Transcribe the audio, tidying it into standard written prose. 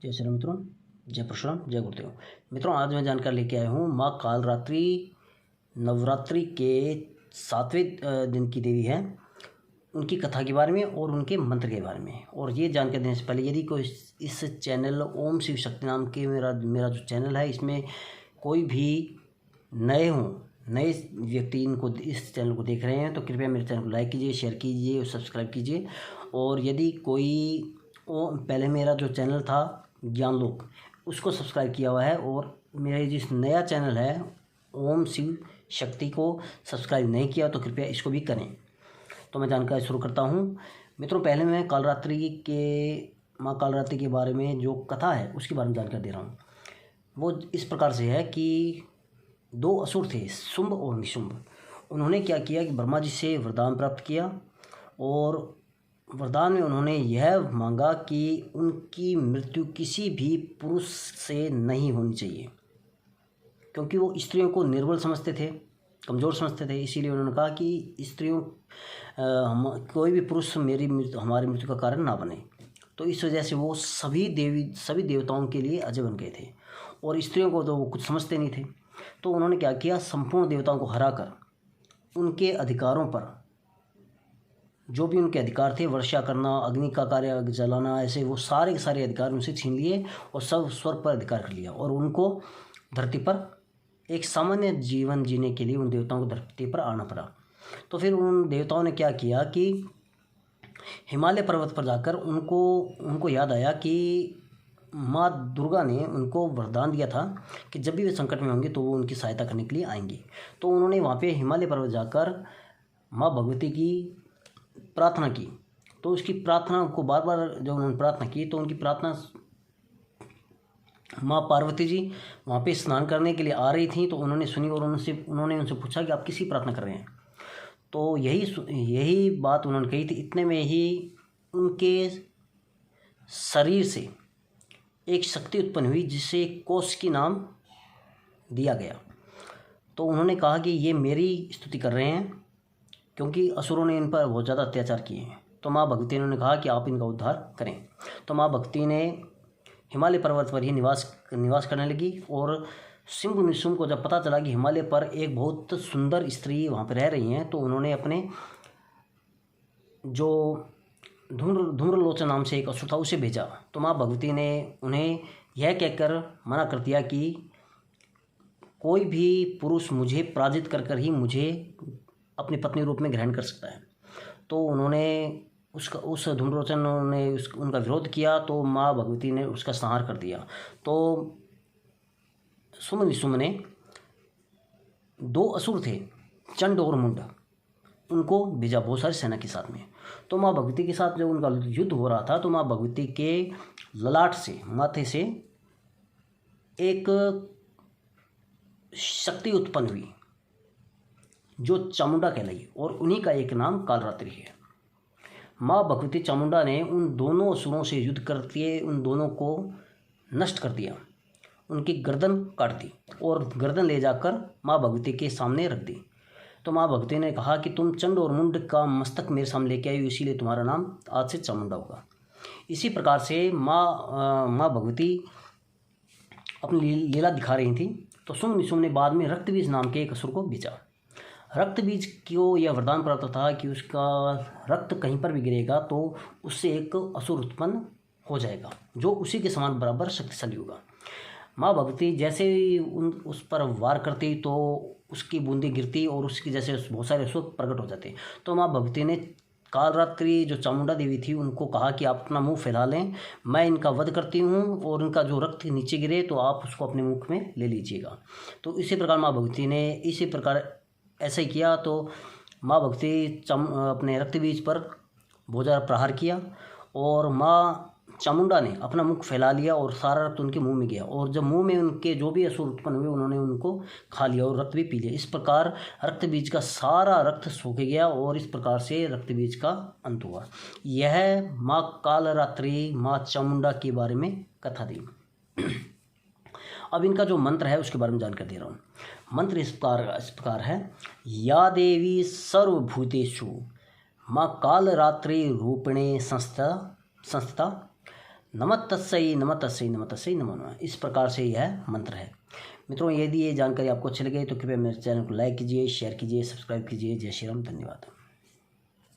जय श्री राम मित्रों, जय परशुराम, जय गुरुदेव। मित्रों, आज मैं जानकारी लेके आया हूँ माँ कालरात्रि नवरात्रि के 7वें दिन की देवी है, उनकी कथा के बारे में और उनके मंत्र के बारे में। और ये जानकारी देने से पहले, यदि कोई इस चैनल ओम शिव शक्ति नाम के मेरा जो चैनल है, इसमें कोई भी नए व्यक्ति इस चैनल को देख रहे हैं तो कृपया मेरे चैनल को लाइक कीजिए, शेयर कीजिए और सब्सक्राइब कीजिए। और यदि कोई पहले मेरा जो चैनल था ज्ञानलोक, उसको सब्सक्राइब किया हुआ है और मेरा जिस नया चैनल है ओम शिव शक्ति को सब्सक्राइब नहीं किया तो कृपया इसको भी करें। तो मैं जानकारी शुरू करता हूँ। मित्रों, पहले मैं माँ कालरात्रि के बारे में जो कथा है उसके बारे में जानकारी दे रहा हूँ। वो इस प्रकार से है कि 2 असुर थे, शुंभ और निशुंभ। उन्होंने क्या किया कि ब्रह्मा जी से वरदान प्राप्त किया और वरदान में उन्होंने यह मांगा कि उनकी मृत्यु किसी भी पुरुष से नहीं होनी चाहिए, क्योंकि वो स्त्रियों को निर्बल समझते थे, कमज़ोर समझते थे। इसीलिए उन्होंने कहा कि स्त्रियों कोई भी पुरुष हमारी मृत्यु का कारण ना बने। तो इस वजह से वो सभी देवताओं के लिए अजय बन गए थे और स्त्रियों को तो वो कुछ समझते नहीं थे। तो उन्होंने क्या किया, संपूर्ण देवताओं को हराकर उनके अधिकारों पर, जो भी उनके अधिकार थे, वर्षा करना, अग्नि का कार्य जलाना, ऐसे वो सारे के सारे अधिकार उनसे छीन लिए और सब स्वर्ग पर अधिकार कर लिया। और उनको धरती पर एक सामान्य जीवन जीने के लिए उन देवताओं को धरती पर आना पड़ा। तो फिर उन देवताओं ने क्या किया कि हिमालय पर्वत पर जाकर उनको याद आया कि माँ दुर्गा ने उनको वरदान दिया था कि जब भी वे संकट में होंगे तो वो उनकी सहायता करने के लिए आएंगी। तो उन्होंने वहाँ पे हिमालय पर्वत जाकर माँ भगवती की प्रार्थना की। तो उसकी प्रार्थना को बार बार जब उन्होंने प्रार्थना की तो उनकी प्रार्थना, माँ पार्वती जी वहाँ पे स्नान करने के लिए आ रही थी तो उन्होंने सुनी और उन्होंने उनसे पूछा कि आप किसकी प्रार्थना कर रहे हैं। तो यही बात उन्होंने कही थी। इतने में ही उनके शरीर से एक शक्ति उत्पन्न हुई जिसे कौशिकी नाम दिया गया। तो उन्होंने कहा कि ये मेरी स्तुति कर रहे हैं क्योंकि असुरों ने इन पर बहुत ज़्यादा अत्याचार किए हैं। तो माँ भगवती ने उन्होंने कहा कि आप इनका उद्धार करें। तो माँ भगवती ने हिमालय पर्वत पर ही निवास करने लगी। और शुंभ निशुंभ को जब पता चला कि हिमालय पर एक बहुत सुंदर स्त्री वहाँ पर रह रही हैं, तो उन्होंने अपने जो धूम्रलोचन नाम से एक असुर था उसे भेजा। तो माँ भगवती ने उन्हें यह कहकर मना कर दिया कि कोई भी पुरुष मुझे पराजित कर ही मुझे अपनी पत्नी रूप में ग्रहण कर सकता है। तो उन्होंने उस धूम्रलोचन ने उनका विरोध किया। तो माँ भगवती ने उसका संहार कर दिया। तो शुंभ निशुंभ ने 2 असुर थे, चंड और मुंड, उनको भेजा बहुत सारी सेना के साथ में। तो माँ भगवती के साथ जब उनका युद्ध हो रहा था तो माँ भगवती के ललाट से, माथे से एक शक्ति उत्पन्न हुई जो चामुंडा कहलाई और उन्हीं का एक नाम कालरात्रि है। माँ भगवती चामुंडा ने उन दोनों असुरों से युद्ध करके उन दोनों को नष्ट कर दिया, उनकी गर्दन काट दी और गर्दन ले जाकर माँ भगवती के सामने रख दी। तो माँ भगवती ने कहा कि तुम चंड और मुंड का मस्तक मेरे सामने लेके आई हो, इसीलिए तुम्हारा नाम आज से चामुंडा होगा। इसी प्रकार से माँ भगवती अपनी लीला दिखा रही थी। तो शुंभ निशुंभ ने बाद में रक्तबीज नाम के एक असुर को भेजा। रक्तबीज को यह वरदान प्राप्त था कि उसका रक्त कहीं पर भी गिरेगा तो उससे एक असुर उत्पन्न हो जाएगा जो उसी के समान बराबर शक्तिशाली होगा। माँ भगवती जैसे ही उस पर वार करती तो उसकी बूंदें गिरती और उसकी जैसे बहुत सारे असुर प्रकट हो जाते। तो माँ भगवती ने कालरात्रि जो चामुंडा देवी थी उनको कहा कि आप अपना मुंह फैला लें, मैं इनका वध करती हूँ और इनका जो रक्त नीचे गिरे तो आप उसको अपने मुख में ले लीजिएगा। तो इसी प्रकार माँ भगवती ने ऐसा ही किया। तो माँ भगवती अपने रक्तबीज पर बहुत ज़्यादा प्रहार किया और माँ चामुंडा ने अपना मुख फैला लिया और सारा रक्त उनके मुंह में गया। और जब मुंह में उनके जो भी असुर उत्पन्न हुए उन्होंने उनको खा लिया और रक्त भी पी लिया। इस प्रकार रक्तबीज का सारा रक्त सूख गया और इस प्रकार से रक्तबीज का अंत हुआ। यह माँ कालरात्रि, माँ चामुंडा के बारे में कथा थी। अब इनका जो मंत्र है उसके बारे में जानकारी दे रहा हूँ। मंत्र इस प्रकार है, या देवी सर्वभूतेषु माँ कालरात्रि रूपिणे संस्थिता नमः तस्सै नमः तस्सै नमः तस्सै नमो नमः। इस प्रकार से यह मंत्र है। मित्रों, यदि ये जानकारी आपको अच्छी लगे तो कृपया मेरे चैनल को लाइक कीजिए, शेयर कीजिए, सब्सक्राइब कीजिए। जय श्री राम, धन्यवाद।